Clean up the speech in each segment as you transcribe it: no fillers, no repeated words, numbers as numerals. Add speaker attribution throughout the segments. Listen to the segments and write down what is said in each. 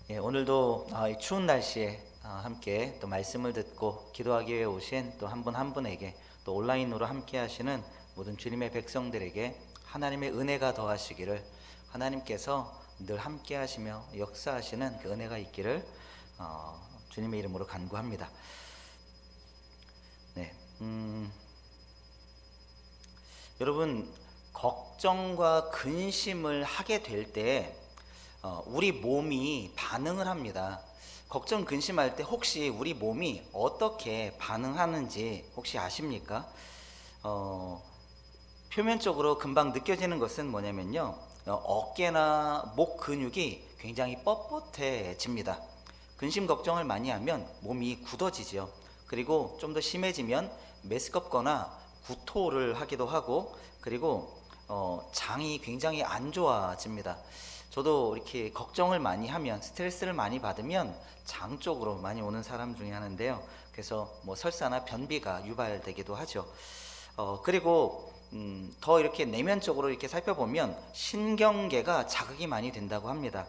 Speaker 1: 오늘도 이 추운 날씨에 함께 또 말씀을 듣고 기도하기 위해 오신 또 한 분 한 분에게 또 온라인으로 함께 하시는 모든 주님의 백성들에게 하나님의 은혜가 더하시기를, 하나님께서 늘 함께 하시며 역사하시는 그 은혜가 있기를 주님의 이름으로 간구합니다. 네, 여러분, 걱정과 근심을 하게 될 때 우리 몸이 반응을 합니다. 걱정, 근심할 때 혹시 우리 몸이 어떻게 반응하는지 혹시 아십니까? 표면적으로 금방 느껴지는 것은 뭐냐면요, 어깨나 목 근육이 굉장히 뻣뻣해집니다. 근심 걱정을 많이 하면 몸이 굳어지죠. 그리고 좀 더 심해지면 메스껍거나 구토를 하기도 하고, 그리고 장이 굉장히 안 좋아집니다. 저도 이렇게 걱정을 많이 하면, 스트레스를 많이 받으면 장 쪽으로 많이 오는 사람 중에 하는데요. 그래서 설사나 변비가 유발되기도 하죠. 그리고 더 이렇게 내면적으로 이렇게 살펴보면 신경계가 자극이 많이 된다고 합니다.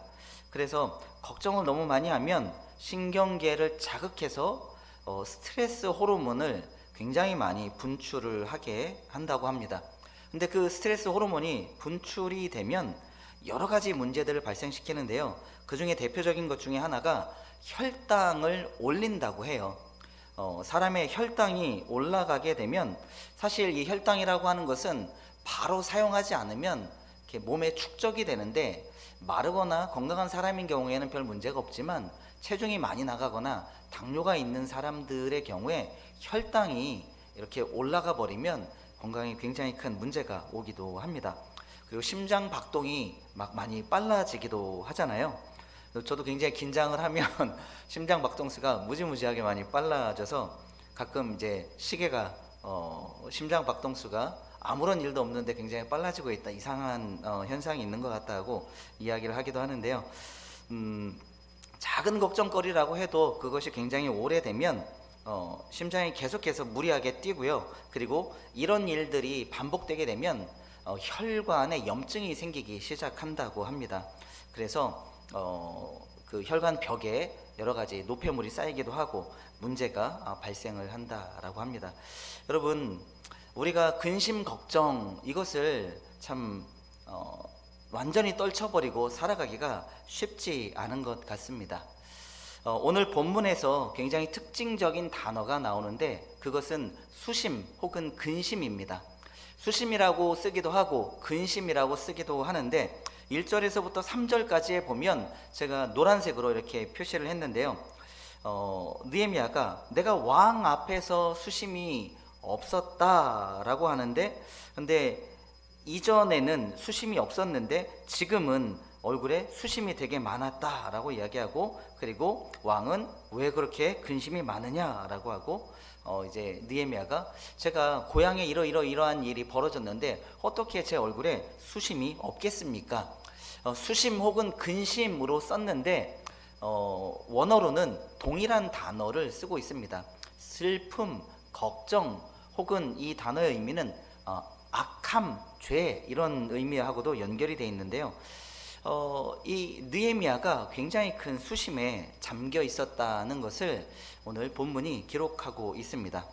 Speaker 1: 그래서 걱정을 너무 많이 하면 신경계를 자극해서 스트레스 호르몬을 굉장히 많이 분출을 하게 한다고 합니다. 근데 그 스트레스 호르몬이 분출이 되면 여러 가지 문제들을 발생시키는데요. 그 중에 대표적인 것 중에 하나가 혈당을 올린다고 해요. 사람의 혈당이 올라가게 되면, 사실 이 혈당이라고 하는 것은 바로 사용하지 않으면 이렇게 몸에 축적이 되는데, 마르거나 건강한 사람인 경우에는 별 문제가 없지만 체중이 많이 나가거나 당뇨가 있는 사람들의 경우에 혈당이 이렇게 올라가 버리면 건강에 굉장히 큰 문제가 오기도 합니다. 그리고 심장 박동이 막 많이 빨라지기도 하잖아요. 저도 굉장히 긴장을 하면 심장 박동수가 무지무지하게 많이 빨라져서 가끔 이제 시계가 심장 박동수가 아무런 일도 없는데 굉장히 빨라지고 있다, 이상한 현상이 있는 것 같다고 이야기를 하기도 하는데요. 작은 걱정거리라고 해도 그것이 굉장히 오래되면 심장이 계속해서 무리하게 뛰고요. 그리고 이런 일들이 반복되게 되면 혈관에 염증이 생기기 시작한다고 합니다. 그래서 그 혈관 벽에 여러 가지 노폐물이 쌓이기도 하고 문제가 발생을 한다라고 합니다. 여러분, 우리가 근심 걱정 이것을 참 완전히 떨쳐버리고 살아가기가 쉽지 않은 것 같습니다. 오늘 본문에서 굉장히 특징적인 단어가 나오는데, 그것은 수심 혹은 근심입니다. 수심이라고 쓰기도 하고 근심이라고 쓰기도 하는데, 1절에서부터 3절까지에 보면 제가 노란색으로 이렇게 표시를 했는데요. 느헤미야가 내가 왕 앞에서 수심이 없었다라고 하는데, 근데 이전에는 수심이 없었는데 지금은 얼굴에 수심이 되게 많았다라고 이야기하고, 그리고 왕은 왜 그렇게 근심이 많으냐라고 하고, 이제 느헤미야가 제가 고향에 이러한 일이 벌어졌는데 어떻게 제 얼굴에 수심이 없겠습니까? 수심 혹은 근심으로 썼는데 원어로는 동일한 단어를 쓰고 있습니다. 슬픔, 걱정, 혹은 이 단어의 의미는 악함, 죄, 이런 의미하고도 연결이 되어 있는데요. 이 느헤미야가 굉장히 큰 수심에 잠겨 있었다는 것을 오늘 본문이 기록하고 있습니다.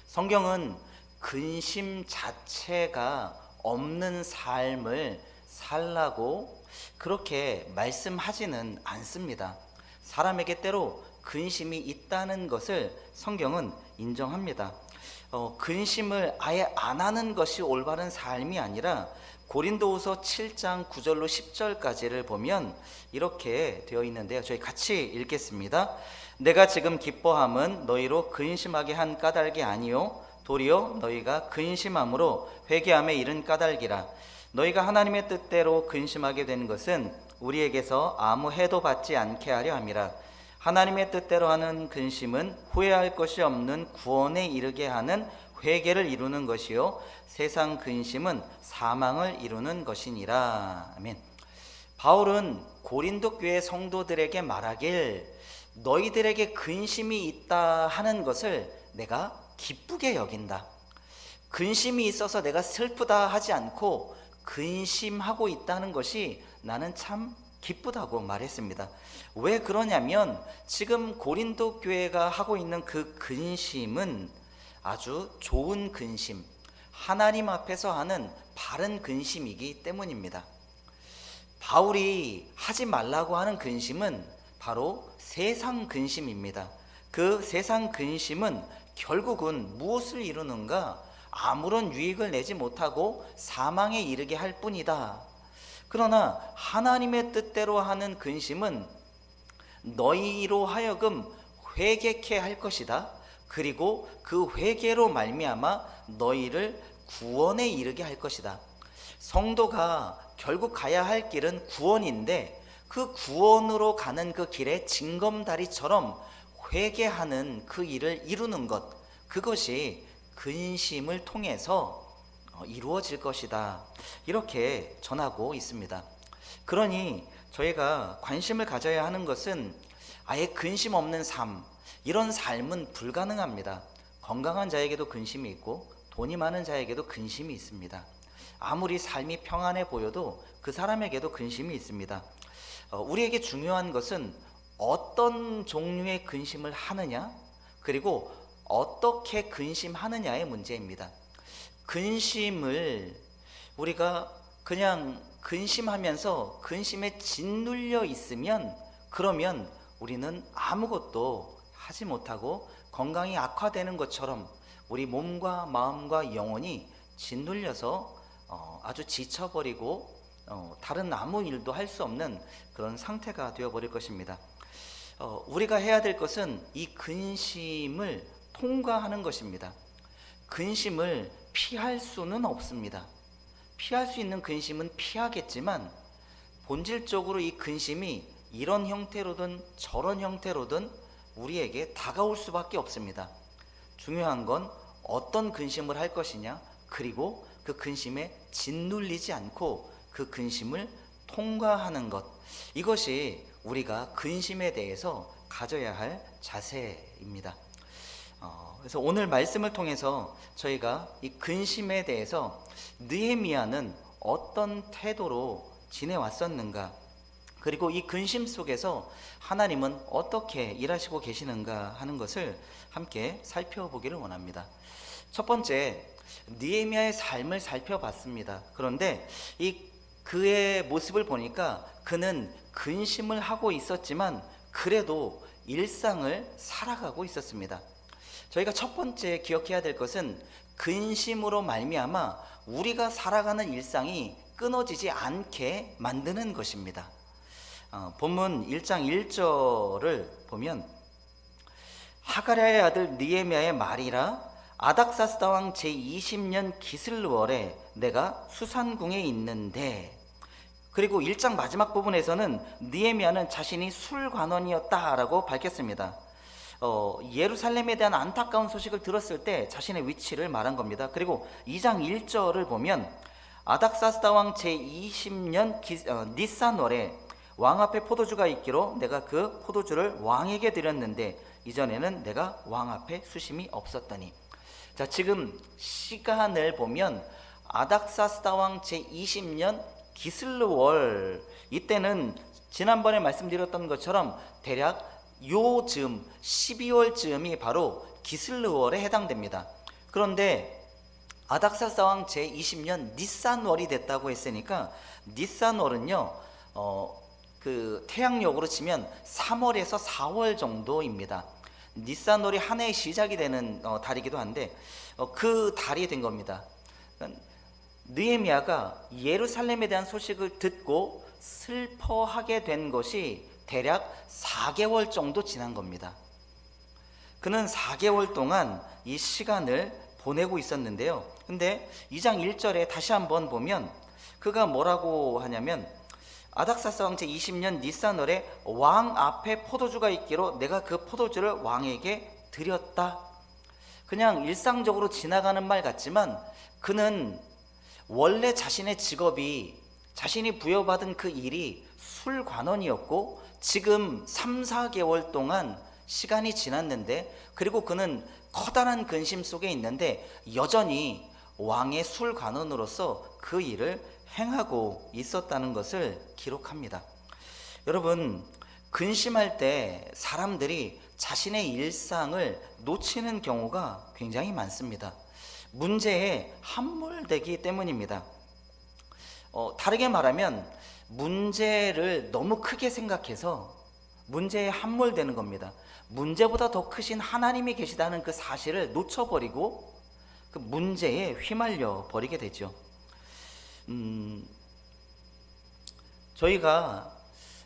Speaker 1: 성경은 근심 자체가 없는 삶을 살라고 그렇게 말씀하지는 않습니다. 사람에게 때로 근심이 있다는 것을 성경은 인정합니다. 근심을 아예 안 하는 것이 올바른 삶이 아니라, 고린도후서 7장 9절로 10절까지를 보면 이렇게 되어 있는데요. 저희 같이 읽겠습니다. 내가 지금 기뻐함은 너희로 근심하게 한 까닭이 아니요 도리어 너희가 근심함으로 회개함에 이른 까닭이라. 너희가 하나님의 뜻대로 근심하게 된 것은 우리에게서 아무 해도 받지 않게 하려 함이라. 하나님의 뜻대로 하는 근심은 후회할 것이 없는 구원에 이르게 하는 회개를 이루는 것이요 세상 근심은 사망을 이루는 것이니라. 아멘. 바울은 고린도 교회 성도들에게 말하길, 너희들에게 근심이 있다 하는 것을 내가 기쁘게 여긴다. 근심이 있어서 내가 슬프다 하지 않고 근심하고 있다는 것이 나는 참 기쁘다고 말했습니다. 왜 그러냐면 지금 고린도 교회가 하고 있는 그 근심은 아주 좋은 근심, 하나님 앞에서 하는 바른 근심이기 때문입니다. 바울이 하지 말라고 하는 근심은 바로 세상 근심입니다. 그 세상 근심은 결국은 무엇을 이루는가? 아무런 유익을 내지 못하고 사망에 이르게 할 뿐이다. 그러나 하나님의 뜻대로 하는 근심은 너희로 하여금 회개케 할 것이다. 그리고 그 회개로 말미암아 너희를 구원에 이르게 할 것이다. 성도가 결국 가야 할 길은 구원인데 그 구원으로 가는 그 길에 징검다리처럼 회개하는 그 일을 이루는 것, 그것이 근심을 통해서 이루어질 것이다. 이렇게 전하고 있습니다. 그러니 저희가 관심을 가져야 하는 것은 아예 근심 없는 삶, 이런 삶은 불가능합니다. 건강한 자에게도 근심이 있고 돈이 많은 자에게도 근심이 있습니다. 아무리 삶이 평안해 보여도 그 사람에게도 근심이 있습니다. 우리에게 중요한 것은 어떤 종류의 근심을 하느냐, 그리고 어떻게 근심하느냐의 문제입니다. 근심을 우리가 그냥 근심하면서 근심에 짓눌려 있으면 그러면 우리는 아무것도 하지 못하고 건강이 악화되는 것처럼 우리 몸과 마음과 영혼이 짓눌려서 아주 지쳐버리고 다른 아무 일도 할 수 없는 그런 상태가 되어버릴 것입니다. 우리가 해야 될 것은 이 근심을 통과하는 것입니다. 근심을 피할 수는 없습니다. 피할 수 있는 근심은 피하겠지만 본질적으로 이 근심이 이런 형태로든 저런 형태로든 우리에게 다가올 수밖에 없습니다. 중요한 건 어떤 근심을 할 것이냐, 그리고 그 근심에 짓눌리지 않고 그 근심을 통과하는 것, 이것이 우리가 근심에 대해서 가져야 할 자세입니다. 그래서 오늘 말씀을 통해서 저희가 이 근심에 대해서 느헤미야는 어떤 태도로 지내왔었는가, 그리고 이 근심 속에서 하나님은 어떻게 일하시고 계시는가 하는 것을 함께 살펴보기를 원합니다. 첫 번째, 느헤미야의 삶을 살펴봤습니다. 그런데 그의 모습을 보니까 그는 근심을 하고 있었지만 그래도 일상을 살아가고 있었습니다. 저희가 첫 번째 기억해야 될 것은 근심으로 말미암아 우리가 살아가는 일상이 끊어지지 않게 만드는 것입니다. 본문 1장 1절을 보면 하가랴의 아들 느헤미야의 말이라 아닥사스다 왕 제20년 기슬월에 내가 수산궁에 있는데, 그리고 1장 마지막 부분에서는 느헤미야는 자신이 술관원이었다라고 밝혔습니다. 예루살렘에 대한 안타까운 소식을 들었을 때 자신의 위치를 말한 겁니다. 그리고 2장 1절을 보면 아닥사스다 왕 제20년 니산월에 왕 앞에 포도주가 있기로 내가 그 포도주를 왕에게 드렸는데 이전에는 내가 왕 앞에 수심이 없었더니. 자, 지금 시간을 보면 아닥사스다 왕 제20년 기슬월, 이때는 지난번에 말씀드렸던 것처럼 대략 요즈음 12월쯤이 바로 기슬월에 해당됩니다. 그런데 아닥사스다 왕 제20년 니산월이 됐다고 했으니까 니산월은요 그 태양력으로 치면 3월에서 4월 정도입니다. 니산월이 한 해의 시작이 되는 달이기도 한데 그 달이 된 겁니다. 그러니까 느헤미야가 예루살렘에 대한 소식을 듣고 슬퍼하게 된 것이 대략 4개월 정도 지난 겁니다. 그는 4개월 동안 이 시간을 보내고 있었는데요. 근데 2장 1절에 다시 한번 보면 그가 뭐라고 하냐면 아닥사스다 왕 제20년 니산월에 왕 앞에 포도주가 있기로 내가 그 포도주를 왕에게 드렸다. 그냥 일상적으로 지나가는 말 같지만 그는 원래 자신의 직업이, 자신이 부여받은 그 일이 술관원이었고 지금 3, 4개월 동안 시간이 지났는데, 그리고 그는 커다란 근심 속에 있는데 여전히 왕의 술관원으로서 그 일을 행하고 있었다는 것을 기록합니다. 여러분, 근심할 때 사람들이 자신의 일상을 놓치는 경우가 굉장히 많습니다. 문제에 함몰되기 때문입니다. 다르게 말하면 문제를 너무 크게 생각해서 문제에 함몰되는 겁니다. 문제보다 더 크신 하나님이 계시다는 그 사실을 놓쳐버리고 그 문제에 휘말려 버리게 되죠. 저희가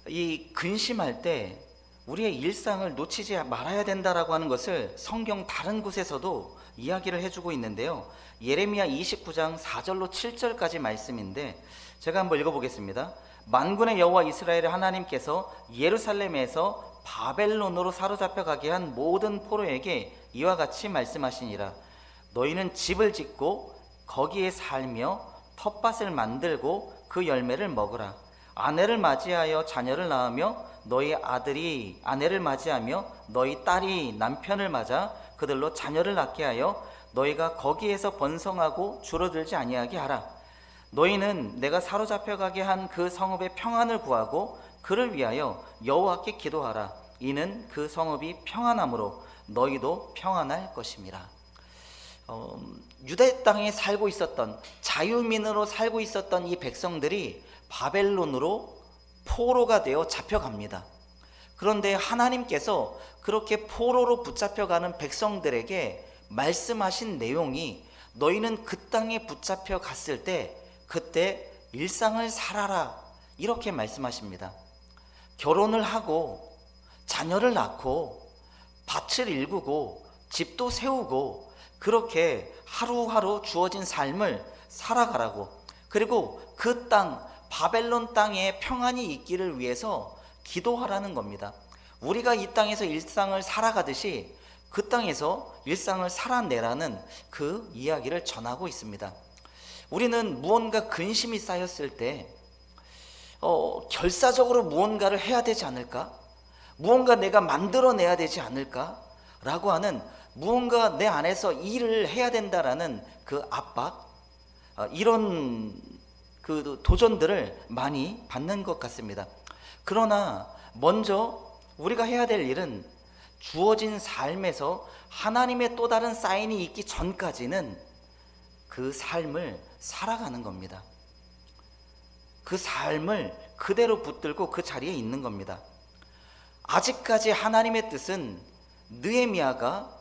Speaker 1: 이 근심할 때 우리의 일상을 놓치지 말아야 된다라고 하는 것을 성경 다른 곳에서도 이야기를 해주고 있는데요. 예레미야 29장 4절로 7절까지 말씀인데 제가 한번 읽어보겠습니다. 만군의 여호와 이스라엘의 하나님께서 예루살렘에서 바벨론으로 사로잡혀 가게 한 모든 포로에게 이와 같이 말씀하시니라. 너희는 집을 짓고 거기에 살며 텃밭을 만들고 그 열매를 먹으라. 아내를 맞이하여 자녀를 낳으며 너희 아들이 아내를 맞이하며 너희 딸이 남편을 맞아 그들로 자녀를 낳게 하여 너희가 거기에서 번성하고 줄어들지 아니하게 하라. 너희는 내가 사로잡혀 가게 한 그 성읍의 평안을 구하고 그를 위하여 여호와께 기도하라. 이는 그 성읍이 평안함으로 너희도 평안할 것임이라. 유대 땅에 살고 있었던 자유민으로 살고 있었던 이 백성들이 바벨론으로 포로가 되어 잡혀갑니다. 그런데 하나님께서 그렇게 포로로 붙잡혀가는 백성들에게 말씀하신 내용이 너희는 그 땅에 붙잡혀 갔을 때 그때 일상을 살아라 이렇게 말씀하십니다. 결혼을 하고 자녀를 낳고 밭을 일구고 집도 세우고 그렇게 하루하루 주어진 삶을 살아가라고, 그리고 그 땅 바벨론 땅에 평안이 있기를 위해서 기도하라는 겁니다. 우리가 이 땅에서 일상을 살아가듯이 그 땅에서 일상을 살아내라는 그 이야기를 전하고 있습니다. 우리는 무언가 근심이 쌓였을 때 결사적으로 무언가를 해야 되지 않을까? 무언가 내가 만들어내야 되지 않을까? 라고 하는 무언가 내 안에서 일을 해야 된다라는 그 압박, 이런 그 도전들을 많이 받는 것 같습니다. 그러나 먼저 우리가 해야 될 일은 주어진 삶에서 하나님의 또 다른 사인이 있기 전까지는 그 삶을 살아가는 겁니다. 그 삶을 그대로 붙들고 그 자리에 있는 겁니다. 아직까지 하나님의 뜻은 느헤미야가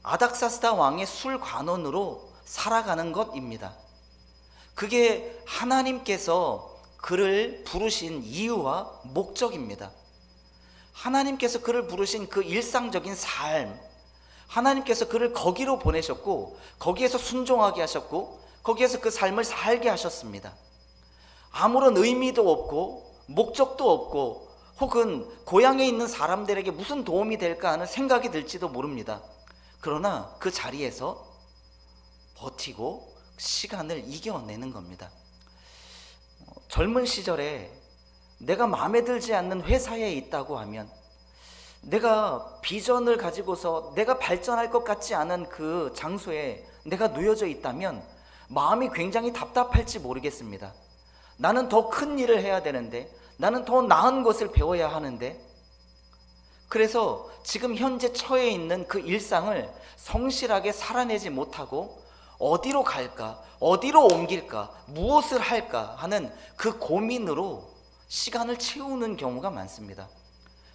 Speaker 1: 아닥사스다 왕의 술관원으로 살아가는 것입니다. 그게 하나님께서 그를 부르신 이유와 목적입니다. 하나님께서 그를 부르신 그 일상적인 삶, 하나님께서 그를 거기로 보내셨고 거기에서 순종하게 하셨고 거기에서 그 삶을 살게 하셨습니다. 아무런 의미도 없고 목적도 없고 혹은 고향에 있는 사람들에게 무슨 도움이 될까 하는 생각이 들지도 모릅니다. 그러나 그 자리에서 버티고 시간을 이겨내는 겁니다. 젊은 시절에 내가 마음에 들지 않는 회사에 있다고 하면, 내가 비전을 가지고서 내가 발전할 것 같지 않은 그 장소에 내가 놓여져 있다면 마음이 굉장히 답답할지 모르겠습니다. 나는 더 큰 일을 해야 되는데, 나는 더 나은 것을 배워야 하는데, 그래서 지금 현재 처해 있는 그 일상을 성실하게 살아내지 못하고 어디로 갈까, 어디로 옮길까, 무엇을 할까 하는 그 고민으로 시간을 채우는 경우가 많습니다.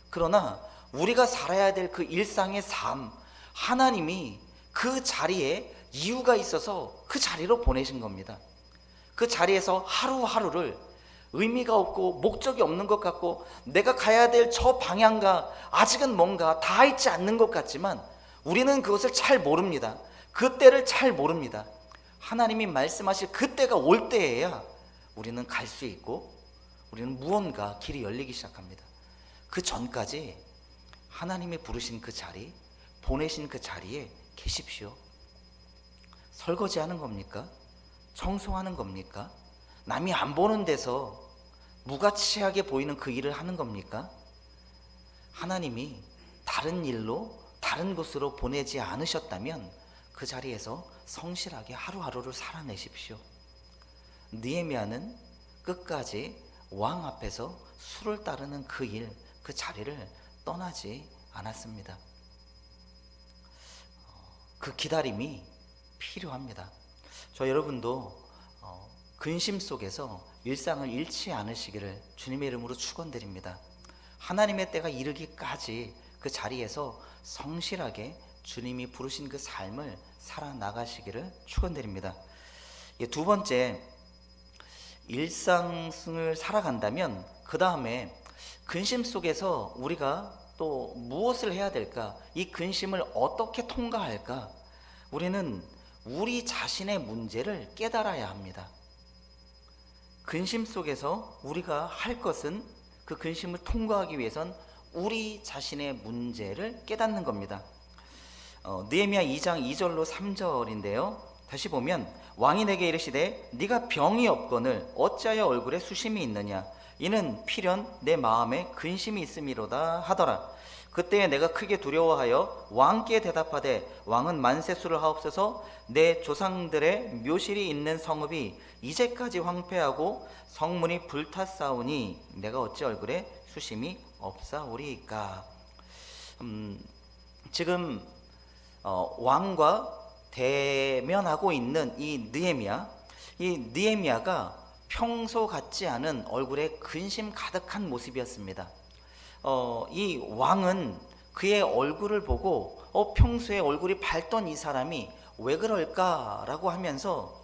Speaker 1: 그러나 우리가 살아야 될 그 일상의 삶, 하나님이 그 자리에 이유가 있어서 그 자리로 보내신 겁니다. 그 자리에서 하루하루를 의미가 없고 목적이 없는 것 같고 내가 가야 될 저 방향과 아직은 뭔가 닿아 있지 않는 것 같지만 우리는 그것을 잘 모릅니다. 그 때를 잘 모릅니다. 하나님이 말씀하실 그 때가 올 때에야 우리는 갈 수 있고 우리는 무언가 길이 열리기 시작합니다. 그 전까지 하나님이 부르신 그 자리, 보내신 그 자리에 계십시오. 설거지하는 겁니까? 청소하는 겁니까? 남이 안 보는 데서 무가치하게 보이는 그 일을 하는 겁니까? 하나님이 다른 일로 다른 곳으로 보내지 않으셨다면 그 자리에서 성실하게 하루하루를 살아내십시오. 느헤미야는 끝까지 왕 앞에서 수를 따르는 그 일, 그 자리를 떠나지 않았습니다. 그 기다림이 필요합니다. 저 여러분도 근심 속에서 일상을 잃지 않으시기를 주님의 이름으로 축원드립니다. 하나님의 때가 이르기까지 그 자리에서 성실하게 주님이 부르신 그 삶을 살아나가시기를 축원드립니다. 두 번째, 일상을 살아간다면 그 다음에 근심 속에서 우리가 또 무엇을 해야 될까? 이 근심을 어떻게 통과할까? 우리는 우리 자신의 문제를 깨달아야 합니다. 근심 속에서 우리가 할 것은 그 근심을 통과하기 위해선 우리 자신의 문제를 깨닫는 겁니다. 느헤미야 2장 2절로 3절인데요. 다시 보면 왕이 내게 이르시되 네가 병이 없거늘 어찌하여 얼굴에 수심이 있느냐 이는 필연 내 마음에 근심이 있음이로다 하더라. 그때에 내가 크게 두려워하여 왕께 대답하되 왕은 만세수를 하옵소서 내 조상들의 묘실이 있는 성읍이 이제까지 황폐하고 성문이 불탔사오니 내가 어찌 얼굴에 수심이 없사오리이까. 지금 왕과 대면하고 있는 이 느헤미야가 평소 같지 않은 얼굴에 근심 가득한 모습이었습니다. 이 왕은 그의 얼굴을 보고 평소에 얼굴이 밝던 이 사람이 왜 그럴까라고 하면서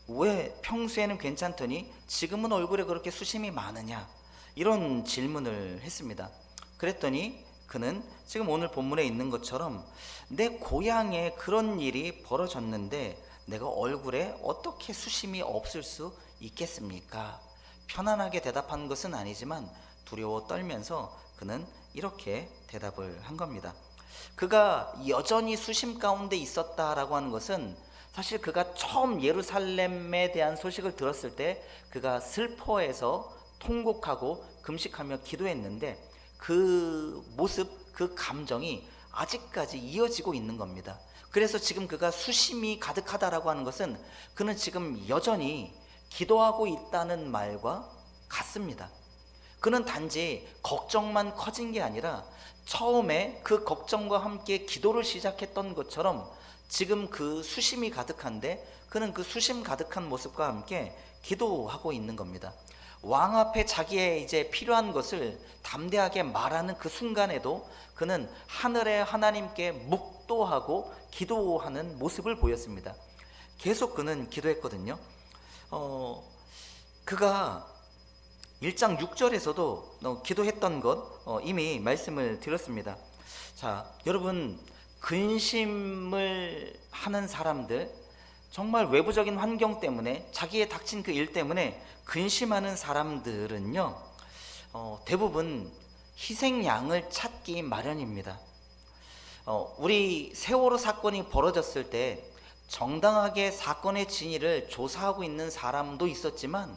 Speaker 1: 왜 평소에는 괜찮더니 지금은 얼굴에 그렇게 수심이 많으냐 이런 질문을 했습니다. 그랬더니 그는 지금 오늘 본문에 있는 것처럼 내 고향에 그런 일이 벌어졌는데 내가 얼굴에 어떻게 수심이 없을 수 있겠습니까? 편안하게 대답한 것은 아니지만 두려워 떨면서 그는 이렇게 대답을 한 겁니다. 그가 여전히 수심 가운데 있었다라고 하는 것은 사실 그가 처음 예루살렘에 대한 소식을 들었을 때 그가 슬퍼해서 통곡하고 금식하며 기도했는데 그 모습, 그 감정이 아직까지 이어지고 있는 겁니다. 그래서 지금 그가 수심이 가득하다라고 하는 것은 그는 지금 여전히 기도하고 있다는 말과 같습니다. 그는 단지 걱정만 커진 게 아니라 처음에 그 걱정과 함께 기도를 시작했던 것처럼 지금 그 수심이 가득한데 그는 그 수심 가득한 모습과 함께 기도하고 있는 겁니다. 왕 앞에 자기의 이제 필요한 것을 담대하게 말하는 그 순간에도 그는 하늘의 하나님께 묵도하고 기도하는 모습을 보였습니다. 계속 그는 기도했거든요. 그가 1장 6절에서도 기도했던 것 이미 말씀을 드렸습니다. 자, 여러분, 근심을 하는 사람들, 정말 외부적인 환경 때문에 자기의 닥친 그 일 때문에 근심하는 사람들은요, 대부분 희생양을 찾기 마련입니다. 우리 세월호 사건이 벌어졌을 때 정당하게 사건의 진위를 조사하고 있는 사람도 있었지만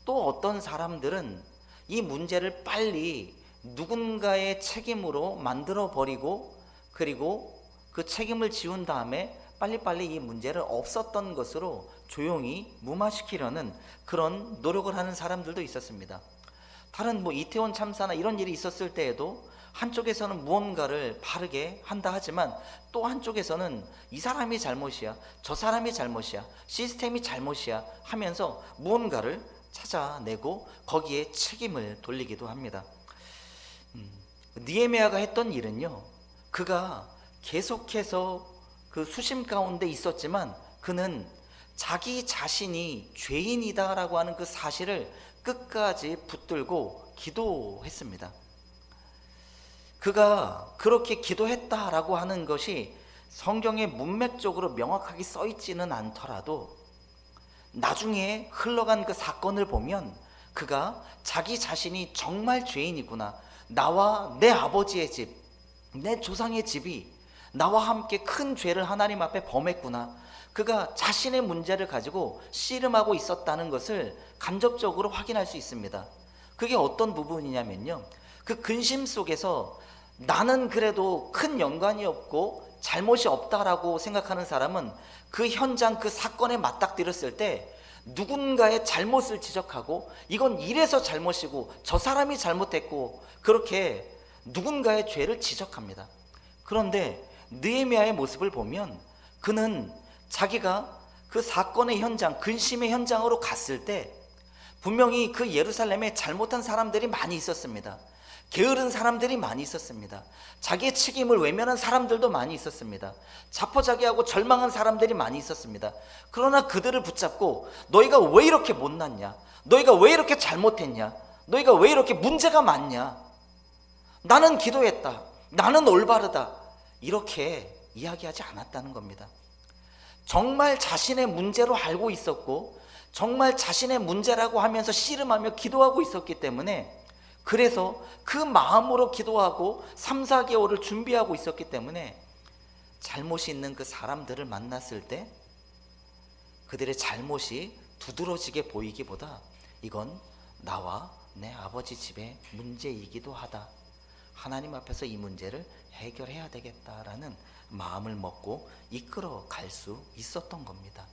Speaker 1: 또 어떤 사람들은 이 문제를 빨리 누군가의 책임으로 만들어 버리고 그리고 그 책임을 지운 다음에 빨리빨리 이 문제를 없었던 것으로 조용히 무마시키려는 그런 노력을 하는 사람들도 있었습니다. 다른 이태원 참사나 이런 일이 있었을 때에도 한쪽에서는 무언가를 바르게 한다 하지만 또 한쪽에서는 이 사람이 잘못이야, 저 사람이 잘못이야, 시스템이 잘못이야 하면서 무언가를 찾아내고 거기에 책임을 돌리기도 합니다. 느헤미야가 했던 일은요, 그가 계속해서 그 수심 가운데 있었지만 그는 자기 자신이 죄인이다라고 하는 그 사실을 끝까지 붙들고 기도했습니다. 그가 그렇게 기도했다라고 하는 것이 성경에 문맥적으로 명확하게 써 있지는 않더라도 나중에 흘러간 그 사건을 보면 그가 자기 자신이 정말 죄인이구나, 나와 내 아버지의 집, 내 조상의 집이 나와 함께 큰 죄를 하나님 앞에 범했구나, 그가 자신의 문제를 가지고 씨름하고 있었다는 것을 간접적으로 확인할 수 있습니다. 그게 어떤 부분이냐면요, 그 근심 속에서 나는 그래도 큰 연관이 없고 잘못이 없다라고 생각하는 사람은 그 현장, 그 사건에 맞닥뜨렸을 때 누군가의 잘못을 지적하고 이건 이래서 잘못이고 저 사람이 잘못했고 그렇게 누군가의 죄를 지적합니다. 그런데 느헤미야의 모습을 보면 그는 자기가 그 사건의 현장, 근심의 현장으로 갔을 때 분명히 그 예루살렘에 잘못한 사람들이 많이 있었습니다. 게으른 사람들이 많이 있었습니다. 자기의 책임을 외면한 사람들도 많이 있었습니다. 자포자기하고 절망한 사람들이 많이 있었습니다. 그러나 그들을 붙잡고 너희가 왜 이렇게 못났냐? 너희가 왜 이렇게 잘못했냐? 너희가 왜 이렇게 문제가 많냐? 나는 기도했다. 나는 올바르다. 이렇게 이야기하지 않았다는 겁니다. 정말 자신의 문제로 알고 있었고 정말 자신의 문제라고 하면서 씨름하며 기도하고 있었기 때문에 그래서 그 마음으로 기도하고 3, 4개월을 준비하고 있었기 때문에 잘못이 있는 그 사람들을 만났을 때 그들의 잘못이 두드러지게 보이기보다 이건 나와 내 아버지 집의 문제이기도 하다. 하나님 앞에서 이 문제를 해결해야 되겠다라는 마음을 먹고 이끌어 갈 수 있었던 겁니다.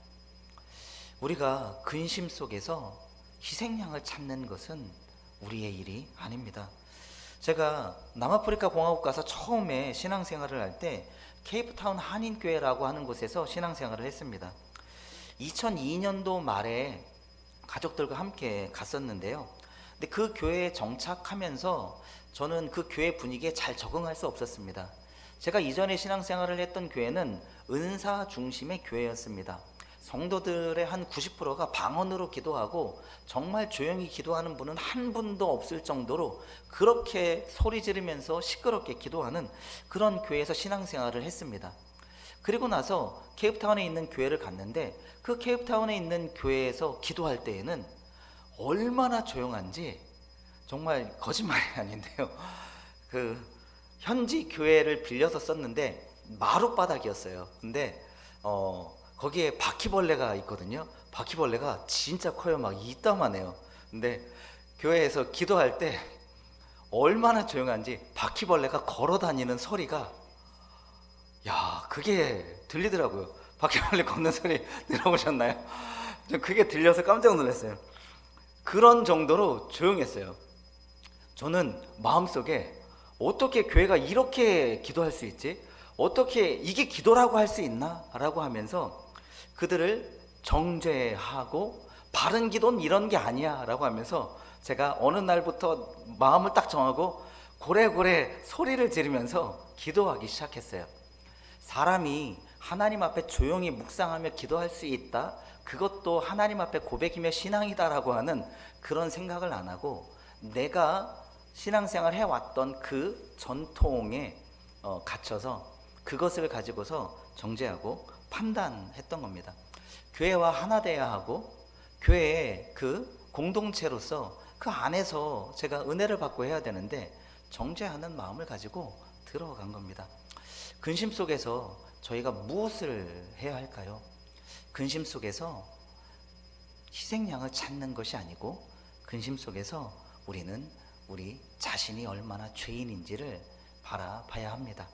Speaker 1: 우리가 근심 속에서 희생양을 찾는 것은 우리의 일이 아닙니다. 제가 남아프리카 공화국 가서 처음에 신앙생활을 할 때 케이프타운 한인교회라고 하는 곳에서 신앙생활을 했습니다. 2002년도 말에 가족들과 함께 갔었는데요. 근데 그 교회에 정착하면서 저는 그 교회 분위기에 잘 적응할 수 없었습니다. 제가 이전에 신앙생활을 했던 교회는 은사 중심의 교회였습니다. 성도들의 한 90%가 방언으로 기도하고 정말 조용히 기도하는 분은 한 분도 없을 정도로 그렇게 소리 지르면서 시끄럽게 기도하는 그런 교회에서 신앙생활을 했습니다. 그리고 나서 케이프타운에 있는 교회를 갔는데 그 케이프타운에 있는 교회에서 기도할 때에는 얼마나 조용한지 정말 거짓말이 아닌데요. 그 현지 교회를 빌려서 썼는데 마룻바닥이었어요. 근데 거기에 바퀴벌레가 있거든요. 바퀴벌레가 진짜 커요. 막 이따만해요. 근데 교회에서 기도할 때 얼마나 조용한지 바퀴벌레가 걸어다니는 소리가 그게 들리더라고요. 바퀴벌레 걷는 소리 들어보셨나요? 저 그게 들려서 깜짝 놀랐어요. 그런 정도로 조용했어요. 저는 마음속에 어떻게 교회가 이렇게 기도할 수 있지? 어떻게 이게 기도라고 할 수 있나? 라고 하면서 그들을 정죄하고 바른 기도는 이런 게 아니야 라고 하면서 제가 어느 날부터 마음을 딱 정하고 고래고래 소리를 지르면서 기도하기 시작했어요. 사람이 하나님 앞에 조용히 묵상하며 기도할 수 있다? 그것도 하나님 앞에 고백이며 신앙이다라고 하는 그런 생각을 안 하고 내가 신앙생활 해왔던 그 전통에 갇혀서 그것을 가지고서 정죄하고 판단했던 겁니다. 교회와 하나 돼야 하고 교회의 그 공동체로서 그 안에서 제가 은혜를 받고 해야 되는데 정죄하는 마음을 가지고 들어간 겁니다. 근심 속에서 저희가 무엇을 해야 할까요? 근심 속에서 희생양을 찾는 것이 아니고 근심 속에서 우리는 우리 자신이 얼마나 죄인인지를 바라봐야 합니다.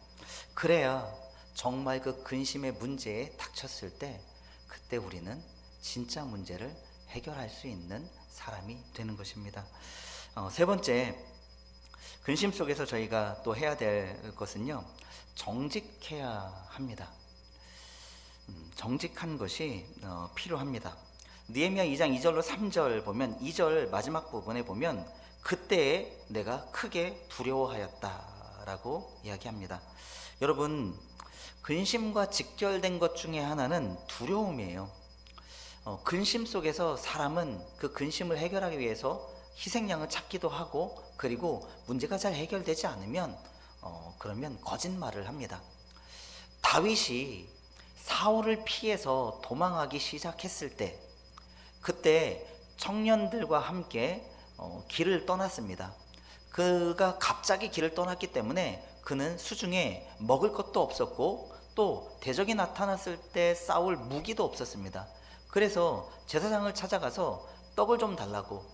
Speaker 1: 그래야 정말 그 근심의 문제에 닥쳤을 때 그때 우리는 진짜 문제를 해결할 수 있는 사람이 되는 것입니다. 세 번째, 근심 속에서 저희가 또 해야 될 것은요, 정직해야 합니다. 정직한 것이 필요합니다. 느헤미야 2장 2절로 3절 보면 2절 마지막 부분에 보면 그때에 내가 크게 두려워하였다라고 이야기합니다. 여러분, 근심과 직결된 것 중에 하나는 두려움이에요. 근심 속에서 사람은 그 근심을 해결하기 위해서 희생양을 찾기도 하고 그리고 문제가 잘 해결되지 않으면 그러면 거짓말을 합니다. 다윗이 사울을 피해서 도망하기 시작했을 때 그때 청년들과 함께 길을 떠났습니다. 그가 갑자기 길을 떠났기 때문에 그는 수중에 먹을 것도 없었고 또 대적이 나타났을 때 싸울 무기도 없었습니다. 그래서 제사장을 찾아가서 떡을 좀 달라고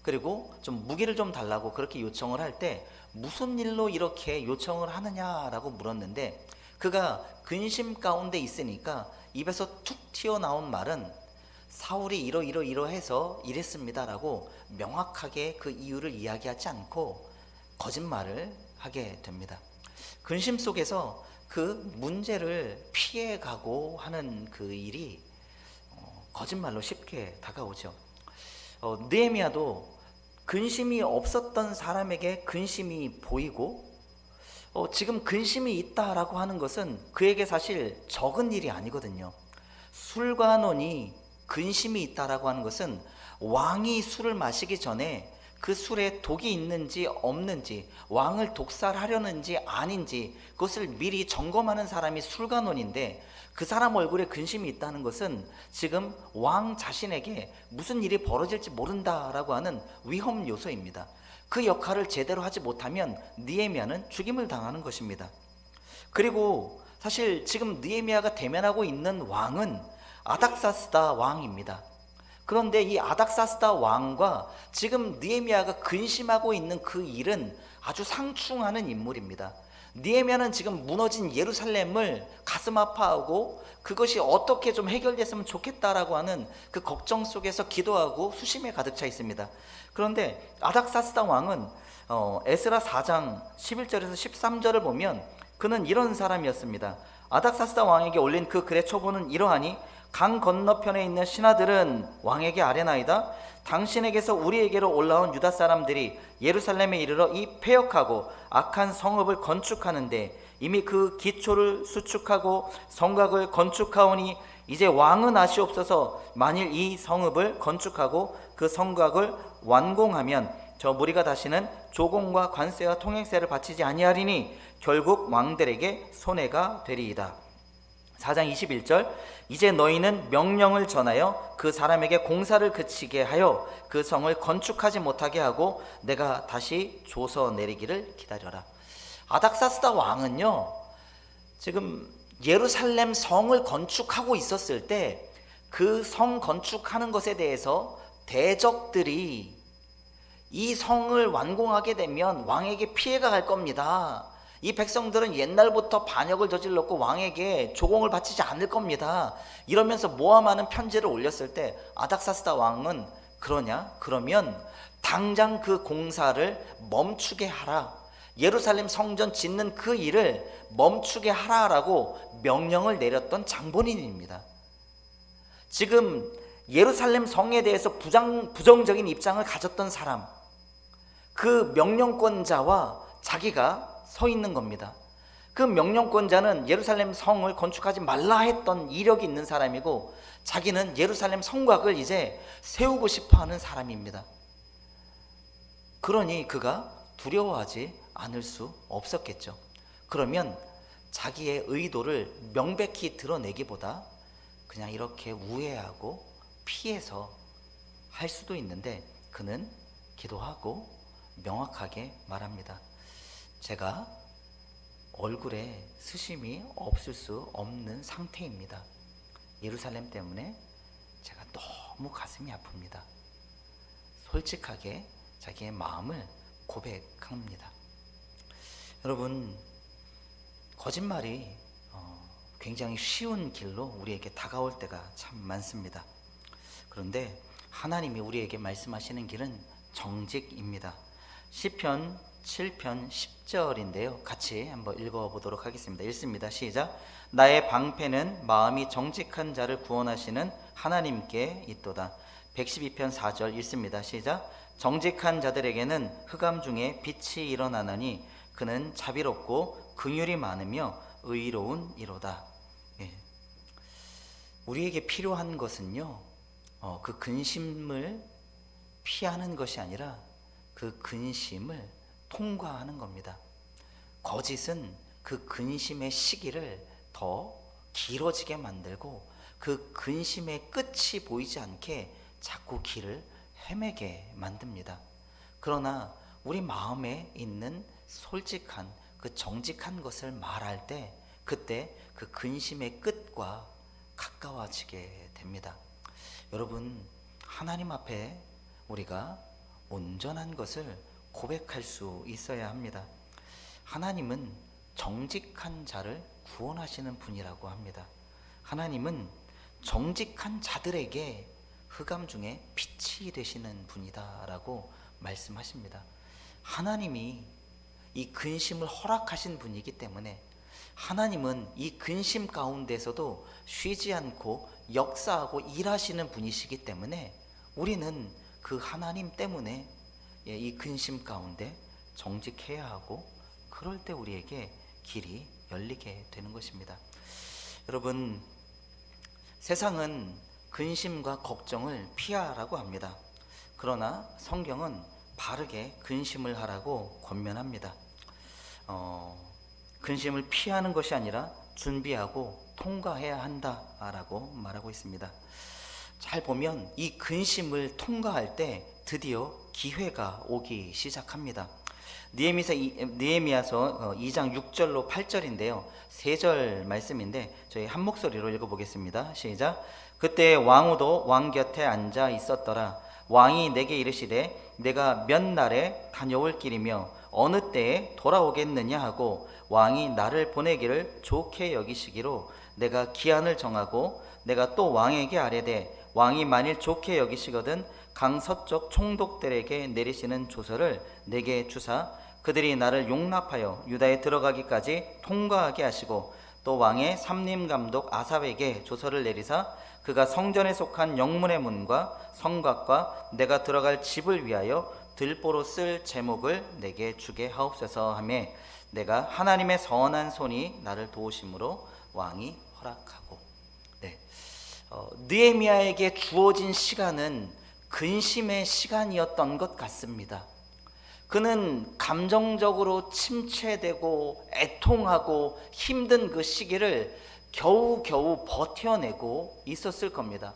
Speaker 1: 그리고 좀 무기를 좀 달라고 그렇게 요청을 할 때 무슨 일로 이렇게 요청을 하느냐라고 물었는데 그가 근심 가운데 있으니까 입에서 툭 튀어나온 말은 사울이 이러해서 이랬습니다라고 명확하게 그 이유를 이야기하지 않고 거짓말을 하게 됩니다. 근심 속에서 그 문제를 피해가고 하는 그 일이 거짓말로 쉽게 다가오죠. 느헤미야도 근심이 없었던 사람에게 근심이 보이고 지금 근심이 있다라고 하는 것은 그에게 사실 적은 일이 아니거든요. 술관원이 근심이 있다라고 하는 것은 왕이 술을 마시기 전에 그 술에 독이 있는지 없는지, 왕을 독살하려는지 아닌지 그것을 미리 점검하는 사람이 술관원인데, 그 사람 얼굴에 근심이 있다는 것은 지금 왕 자신에게 무슨 일이 벌어질지 모른다라고 하는 위험 요소입니다. 그 역할을 제대로 하지 못하면 느헤미야는 죽임을 당하는 것입니다. 그리고 사실 지금 느헤미야가 대면하고 있는 왕은 아닥사스다 왕입니다. 그런데 이 아닥사스다 왕과 지금 느헤미야가 근심하고 있는 그 일은 아주 상충하는 인물입니다. 느헤미야는 지금 무너진 예루살렘을 가슴 아파하고 그것이 어떻게 좀 해결됐으면 좋겠다라고 하는 그 걱정 속에서 기도하고 수심에 가득 차 있습니다. 그런데 아닥사스다 왕은 에스라 4장 11절에서 13절을 보면 그는 이런 사람이었습니다. 아닥사스다 왕에게 올린 그 글의 초본은 이러하니, 강 건너편에 있는 신하들은 왕에게 아뢰나이다. 당신에게서 우리에게로 올라온 유다 사람들이 예루살렘에 이르러 이 패역하고 악한 성읍을 건축하는데 이미 그 기초를 수축하고 성곽을 건축하오니 이제 왕은 아시옵소서. 만일 이 성읍을 건축하고 그 성곽을 완공하면 저 무리가 다시는 조공과 관세와 통행세를 바치지 아니하리니 결국 왕들에게 손해가 되리이다. 4장 21절, 이제 너희는 명령을 전하여 그 사람에게 공사를 그치게 하여 그 성을 건축하지 못하게 하고 내가 다시 조서 내리기를 기다려라. 아닥사스다 왕은요, 지금 예루살렘 성을 건축하고 있었을 때 그 성 건축하는 것에 대해서 대적들이 이 성을 완공하게 되면 왕에게 피해가 갈 겁니다. 이 백성들은 옛날부터 반역을 저질렀고 왕에게 조공을 바치지 않을 겁니다. 이러면서 모함하는 편지를 올렸을 때 아닥사스다 왕은 그러냐? 그러면 당장 그 공사를 멈추게 하라. 예루살렘 성전 짓는 그 일을 멈추게 하라라고 명령을 내렸던 장본인입니다. 지금 예루살렘 성에 대해서 부정적인 입장을 가졌던 사람, 그 명령권자와 자기가 서 있는 겁니다. 그 명령권자는 예루살렘 성을 건축하지 말라 했던 이력이 있는 사람이고, 자기는 예루살렘 성곽을 이제 세우고 싶어 하는 사람입니다. 그러니 그가 두려워하지 않을 수 없었겠죠. 그러면 자기의 의도를 명백히 드러내기보다 그냥 이렇게 우회하고 피해서 할 수도 있는데, 그는 기도하고 명확하게 말합니다. 제가 얼굴에 스심이 없을 수 없는 상태입니다. 예루살렘 때문에 제가 너무 가슴이 아픕니다. 솔직하게 자기의 마음을 고백합니다. 여러분, 거짓말이 굉장히 쉬운 길로 우리에게 다가올 때가 참 많습니다. 그런데 하나님이 우리에게 말씀하시는 길은 정직입니다. 시편 7편 10절인데요. 같이 한번 읽어보도록 하겠습니다. 읽습니다. 시작. 나의 방패는 마음이 정직한 자를 구원하시는 하나님께 있도다. 112편 4절 읽습니다. 시작. 정직한 자들에게는 흑암 중에 빛이 일어나나니 그는 자비롭고 긍휼이 많으며 의로운 이로다. 예. 우리에게 필요한 것은요, 그 근심을 피하는 것이 아니라 그 근심을 통과하는 겁니다. 거짓은 그 근심의 시기를 더 길어지게 만들고 그 근심의 끝이 보이지 않게 자꾸 길을 헤매게 만듭니다. 그러나 우리 마음에 있는 솔직한 그 정직한 것을 말할 때 그때 그 근심의 끝과 가까워지게 됩니다. 여러분, 하나님 앞에 우리가 온전한 것을 고백할 수 있어야 합니다. 하나님은 정직한 자를 구원하시는 분이라고 합니다. 하나님은 정직한 자들에게 흑암 중에 빛이 되시는 분이다라고 말씀하십니다. 하나님이 이 근심을 허락하신 분이기 때문에 하나님은 이 근심 가운데서도 쉬지 않고 역사하고 일하시는 분이시기 때문에 우리는 그 하나님 때문에 이 근심 가운데 정직해야 하고, 그럴 때 우리에게 길이 열리게 되는 것입니다. 여러분, 세상은 근심과 걱정을 피하라고 합니다. 그러나 성경은 바르게 근심을 하라고 권면합니다. 근심을 피하는 것이 아니라 준비하고 통과해야 한다라고 말하고 있습니다. 잘 보면 이 근심을 통과할 때 드디어 기회가 오기 시작합니다. 느헤미야서 2장 6절로 8절인데요. 3절 말씀인데 저희 한 목소리로 읽어보겠습니다. 시작. 그때 왕후도 왕 곁에 앉아 있었더라. 왕이 내게 이르시되 내가 몇 날에 다녀올 길이며 어느 때에 돌아오겠느냐 하고 왕이 나를 보내기를 좋게 여기시기로 내가 기한을 정하고 내가 또 왕에게 아뢰되 왕이 만일 좋게 여기시거든 강 서쪽 총독들에게 내리시는 조서를 내게 주사 그들이 나를 용납하여 유다에 들어가기까지 통과하게 하시고 또 왕의 삼림감독 아삽에게 조서를 내리사 그가 성전에 속한 영문의 문과 성곽과 내가 들어갈 집을 위하여 들보로 쓸 제목을 내게 주게 하옵소서 하며 내가 하나님의 선한 손이 나를 도우심으로 왕이 허락하고. 느헤미야에게 주어진 시간은 근심의 시간이었던 것 같습니다. 그는 감정적으로 침체되고 애통하고 힘든 그 시기를 겨우겨우 버텨내고 있었을 겁니다.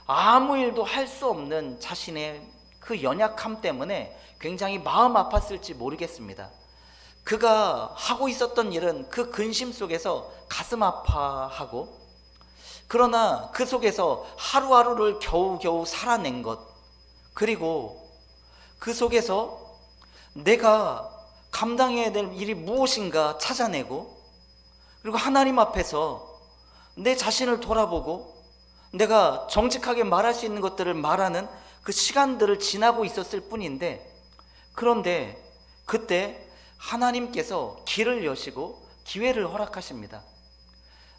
Speaker 1: 아무 일도 할 수 없는 자신의 그 연약함 때문에 굉장히 마음 아팠을지 모르겠습니다. 그가 하고 있었던 일은 그 근심 속에서 가슴 아파하고, 그러나 그 속에서 하루하루를 겨우겨우 살아낸 것, 그리고 그 속에서 내가 감당해야 될 일이 무엇인가 찾아내고, 그리고 하나님 앞에서 내 자신을 돌아보고 내가 정직하게 말할 수 있는 것들을 말하는 그 시간들을 지나고 있었을 뿐인데, 그런데 그때 하나님께서 길을 여시고 기회를 허락하십니다.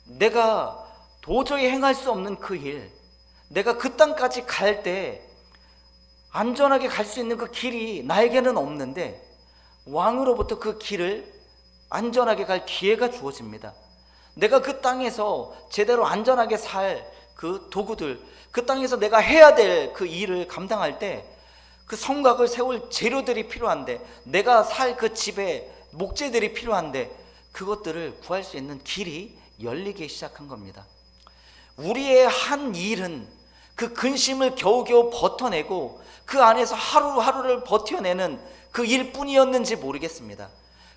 Speaker 1: 내가 도저히 행할 수 없는 그 일, 내가 그 땅까지 갈 때 안전하게 갈 수 있는 그 길이 나에게는 없는데 왕으로부터 그 길을 안전하게 갈 기회가 주어집니다. 내가 그 땅에서 제대로 안전하게 살 그 도구들, 그 땅에서 내가 해야 될 그 일을 감당할 때 그 성곽을 세울 재료들이 필요한데, 내가 살 그 집에 목재들이 필요한데, 그것들을 구할 수 있는 길이 열리기 시작한 겁니다. 우리의 한 일은 그 근심을 겨우겨우 버텨내고 그 안에서 하루하루를 버텨내는 그 일뿐이었는지 모르겠습니다.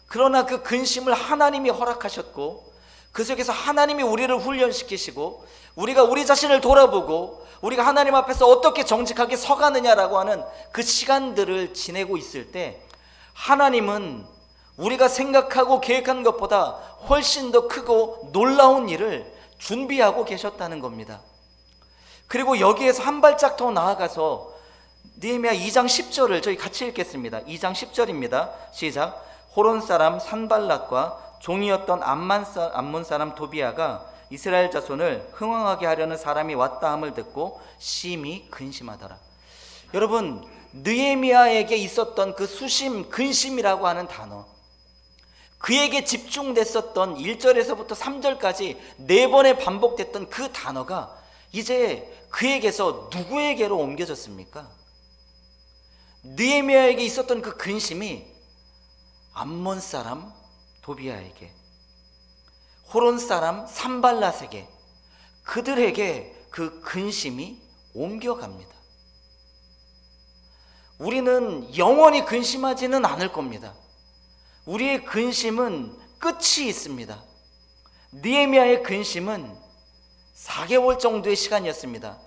Speaker 1: 그러나 그 근심을 하나님이 허락하셨고, 그 속에서 하나님이 우리를 훈련시키시고, 우리가 우리 자신을 돌아보고 우리가 하나님 앞에서 어떻게 정직하게 서가느냐라고 하는 그 시간들을 지내고 있을 때, 하나님은 우리가 생각하고 계획한 것보다 훨씬 더 크고 놀라운 일을 준비하고 계셨다는 겁니다. 그리고 여기에서 한 발짝 더 나아가서 느헤미야 2장 10절을 저희 같이 읽겠습니다. 2장 10절입니다. 시작. 호론 사람 산발락과 종이었던 암몬 사람 도비아가 이스라엘 자손을 흥황하게 하려는 사람이 왔다 함을 듣고 심히 근심하더라. 여러분, 느헤미야에게 있었던 그 수심, 근심이라고 하는 단어, 그에게 집중됐었던 1절에서부터 3절까지 4번에 반복됐던 그 단어가 이제 그에게서 누구에게로 옮겨졌습니까? 느헤미야에게 있었던 그 근심이 암몬 사람 도비아에게, 호론 사람 산발랏에게, 그들에게 그 근심이 옮겨갑니다. 우리는 영원히 근심하지는 않을 겁니다. 우리의 근심은 끝이 있습니다. 느헤미야의 근심은 4개월 정도의 시간이었습니다.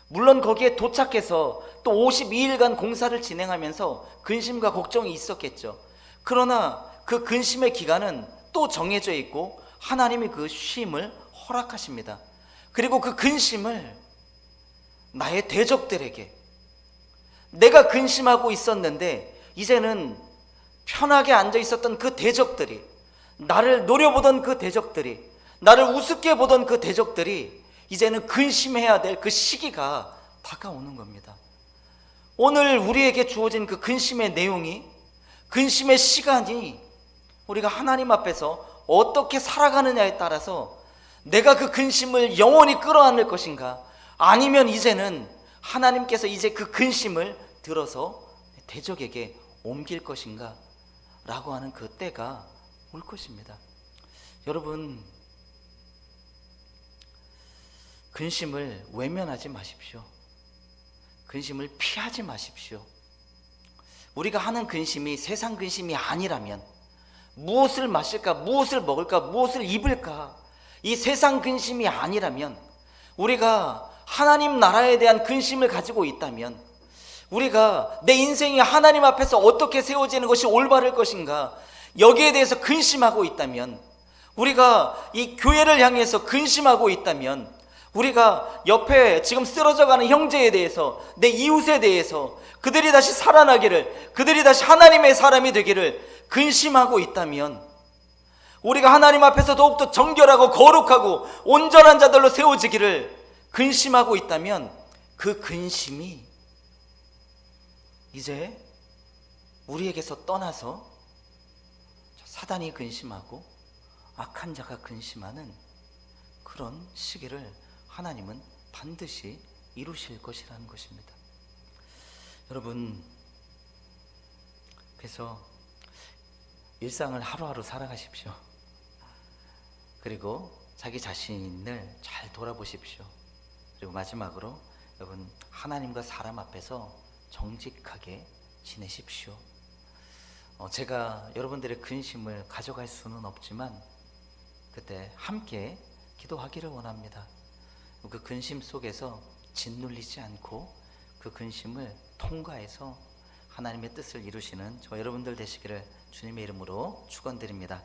Speaker 1: 물론 거기에 도착해서 또 52일간 공사를 진행하면서 근심과 걱정이 있었겠죠. 그러나 그 근심의 기간은 또 정해져 있고 하나님이 그 쉼을 허락하십니다. 그리고 그 근심을 나의 대적들에게, 내가 근심하고 있었는데 이제는 편하게 앉아 있었던 그 대적들이, 나를 노려보던 그 대적들이, 나를 우습게 보던 그 대적들이 이제는 근심해야 될 그 시기가 다가오는 겁니다. 오늘 우리에게 주어진 그 근심의 내용이, 근심의 시간이 우리가 하나님 앞에서 어떻게 살아가느냐에 따라서 내가 그 근심을 영원히 끌어안을 것인가, 아니면 이제는 하나님께서 이제 그 근심을 들어서 대적에게 옮길 것인가 라고 하는 그 때가 올 것입니다. 여러분, 근심을 외면하지 마십시오. 근심을 피하지 마십시오. 우리가 하는 근심이 세상 근심이 아니라면, 무엇을 마실까, 무엇을 먹을까, 무엇을 입을까, 이 세상 근심이 아니라면, 우리가 하나님 나라에 대한 근심을 가지고 있다면, 우리가 내 인생이 하나님 앞에서 어떻게 세워지는 것이 올바를 것인가, 여기에 대해서 근심하고 있다면, 우리가 이 교회를 향해서 근심하고 있다면, 우리가 옆에 지금 쓰러져가는 형제에 대해서, 내 이웃에 대해서 그들이 다시 살아나기를, 그들이 다시 하나님의 사람이 되기를 근심하고 있다면, 우리가 하나님 앞에서 더욱더 정결하고 거룩하고 온전한 자들로 세워지기를 근심하고 있다면, 그 근심이 이제 우리에게서 떠나서 사단이 근심하고 악한 자가 근심하는 그런 시기를 하나님은 반드시 이루실 것이라는 것입니다. 여러분, 그래서 일상을 하루하루 살아가십시오. 그리고 자기 자신을 잘 돌아보십시오. 그리고 마지막으로 여러분, 하나님과 사람 앞에서 정직하게 지내십시오. 제가 여러분들의 근심을 가져갈 수는 없지만 그때 함께 기도하기를 원합니다. 그 근심 속에서 짓눌리지 않고 그 근심을 통과해서 하나님의 뜻을 이루시는 저 여러분들 되시기를 주님의 이름으로 축원드립니다.